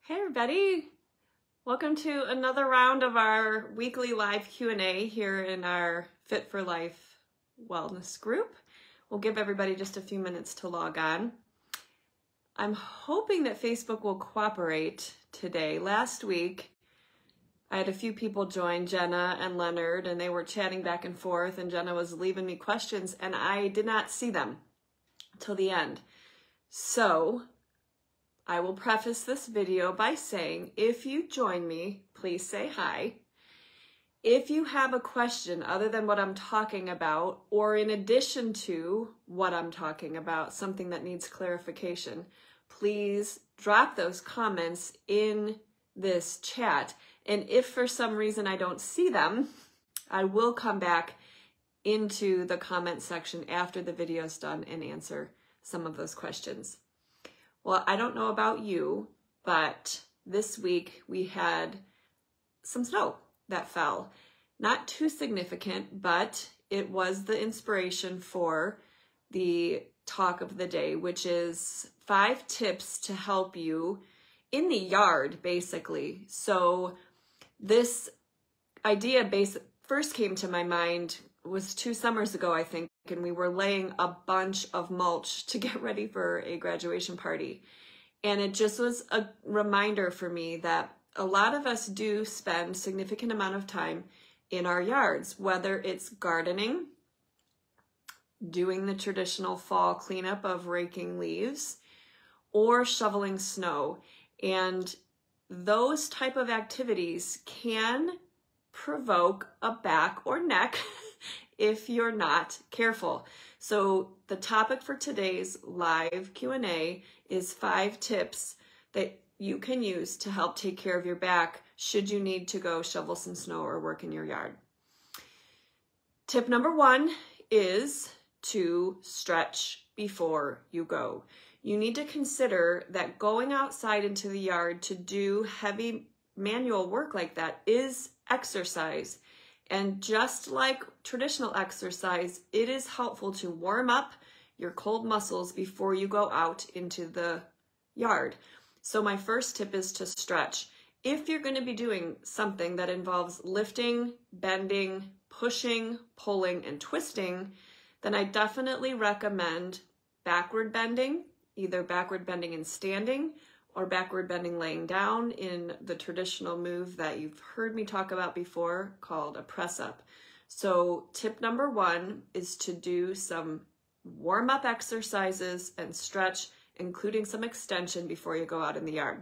Hey everybody, welcome to another round of our weekly live Q&A here in our Fit for Life wellness group. We'll give everybody just a few minutes to log on. I'm hoping that Facebook will cooperate today. Last week, I had a few people join, Jenna and Leonard, and they were chatting back and forth, and Jenna was leaving me questions, and I did not see them till the end. So I will preface this video by saying, if you join me, please say hi. If you have a question other than what I'm talking about, or in addition to what I'm talking about, something that needs clarification, please drop those comments in this chat. And if for some reason I don't see them, I will come back into the comment section after the video is done and answer some of those questions. Well, I don't know about you, but this week we had some snow that fell. Not too significant, but it was the inspiration for the talk of the day, which is 5 tips to help you in the yard, basically. So this idea first came to my mind was 2 summers ago, I think, and we were laying a bunch of mulch to get ready for a graduation party. And it just was a reminder for me that a lot of us do spend significant amount of time in our yards, whether it's gardening, doing the traditional fall cleanup of raking leaves, or shoveling snow. And those type of activities can provoke a back or neck if you're not careful. So the topic for today's live Q&A is 5 tips that you can use to help take care of your back should you need to go shovel some snow or work in your yard. Tip number 1 is to stretch before you go. You need to consider that going outside into the yard to do heavy manual work like that is exercise. And just like traditional exercise, it is helpful to warm up your cold muscles before you go out into the yard. So my first tip is to stretch. If you're going to be doing something that involves lifting, bending, pushing, pulling, and twisting, then I definitely recommend backward bending, either backward bending and standing or backward bending laying down in the traditional move that you've heard me talk about before called a press up. So tip number 1 is to do some warm up exercises and stretch, including some extension before you go out in the yard.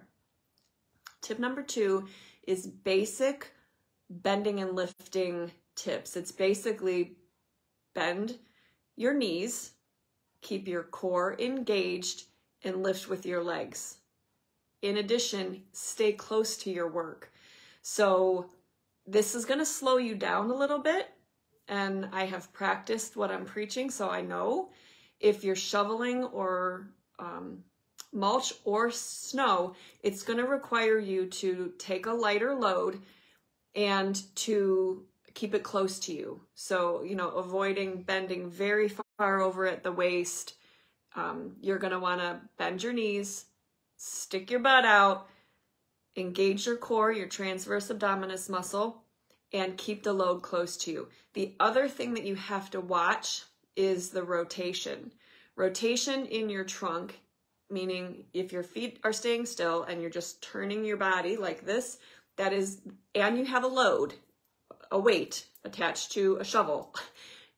Tip number 2 is basic bending and lifting tips. It's basically bend your knees, keep your core engaged, and lift with your legs. In addition, stay close to your work. So this is going to slow you down a little bit, and I have practiced what I'm preaching, so I know if you're shoveling or mulch or snow, it's going to require you to take a lighter load and to keep it close to you. So, avoiding bending very far over at the waist. You're going to want to bend your knees, stick your butt out, engage your core, your transverse abdominis muscle, and keep the load close to you. The other thing that you have to watch is the rotation. Rotation in your trunk, meaning if your feet are staying still and you're just turning your body like this, and you have a load, a weight attached to a shovel,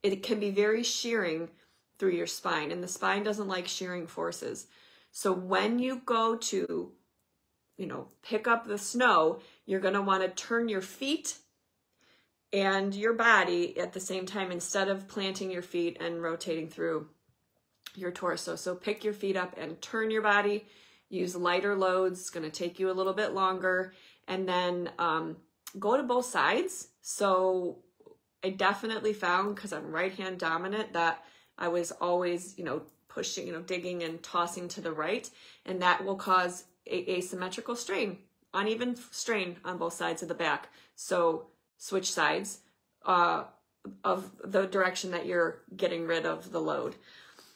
it can be very shearing through your spine, and the spine doesn't like shearing forces. So when you go to, pick up the snow, you're going to want to turn your feet and your body at the same time instead of planting your feet and rotating through your torso. So pick your feet up and turn your body, use lighter loads. It's going to take you a little bit longer, and then go to both sides. So I definitely found, because I'm right-hand dominant, that I was always, pushing, digging and tossing to the right, and that will cause asymmetrical strain, uneven strain on both sides of the back. So switch sides of the direction that you're getting rid of the load.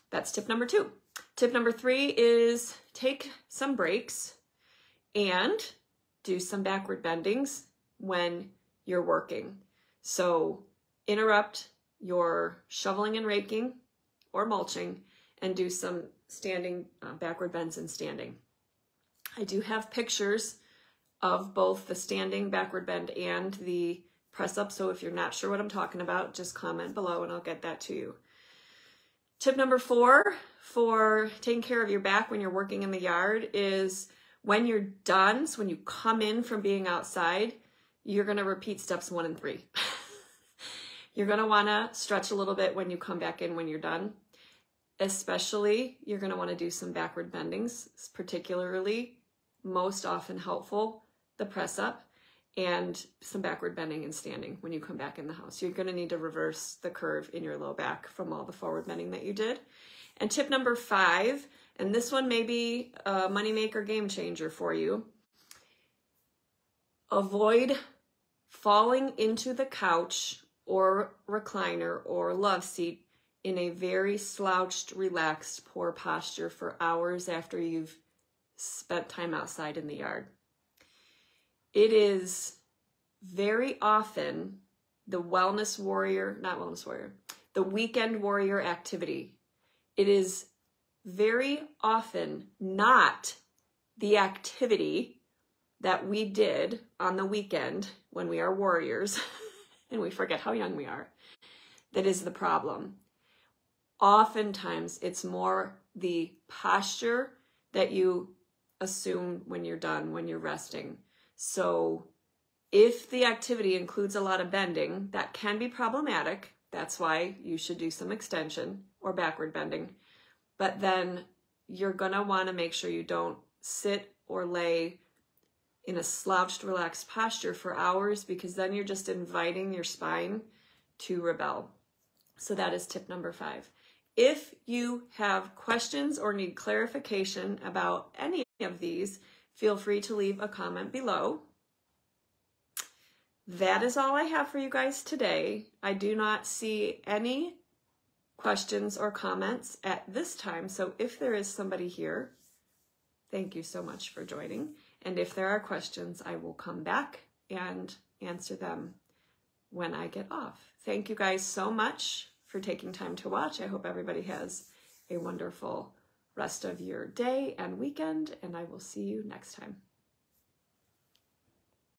That's tip number 2. Tip number 3 is take some breaks and do some backward bendings when you're working. So interrupt your shoveling and raking or mulching and do some standing backward bends and standing. I do have pictures of both the standing backward bend and the press up. So if you're not sure what I'm talking about, just comment below and I'll get that to you. Tip number 4 for taking care of your back when you're working in the yard is when you're done, so when you come in from being outside, you're going to repeat steps 1 and 3. You're going to want to stretch a little bit when you come back in when you're done. Especially, you're going to want to do some backward bendings, particularly, most often helpful, the press up and some backward bending and standing when you come back in the house. You're going to need to reverse the curve in your low back from all the forward bending that you did. And tip number 5, and this one may be a moneymaker game changer for you. Avoid falling into the couch or recliner or love seat in a very slouched, relaxed, poor posture for hours after you've spent time outside in the yard. It is very often the the weekend warrior activity. It is very often not the activity that we did on the weekend when we are warriors and we forget how young we are that is the problem. Oftentimes it's more the posture that you assume when you're done, when you're resting. So if the activity includes a lot of bending, that can be problematic. That's why you should do some extension or backward bending. But then you're going to want to make sure you don't sit or lay in a slouched, relaxed posture for hours, because then you're just inviting your spine to rebel. So that is tip number 5. If you have questions or need clarification about any of these, feel free to leave a comment below. That is all I have for you guys today. I do not see any questions or comments at this time. So if there is somebody here, thank you so much for joining. And if there are questions, I will come back and answer them when I get off. Thank you guys so much for taking time to watch. I hope everybody has a wonderful rest of your day and weekend, and I will see you next time.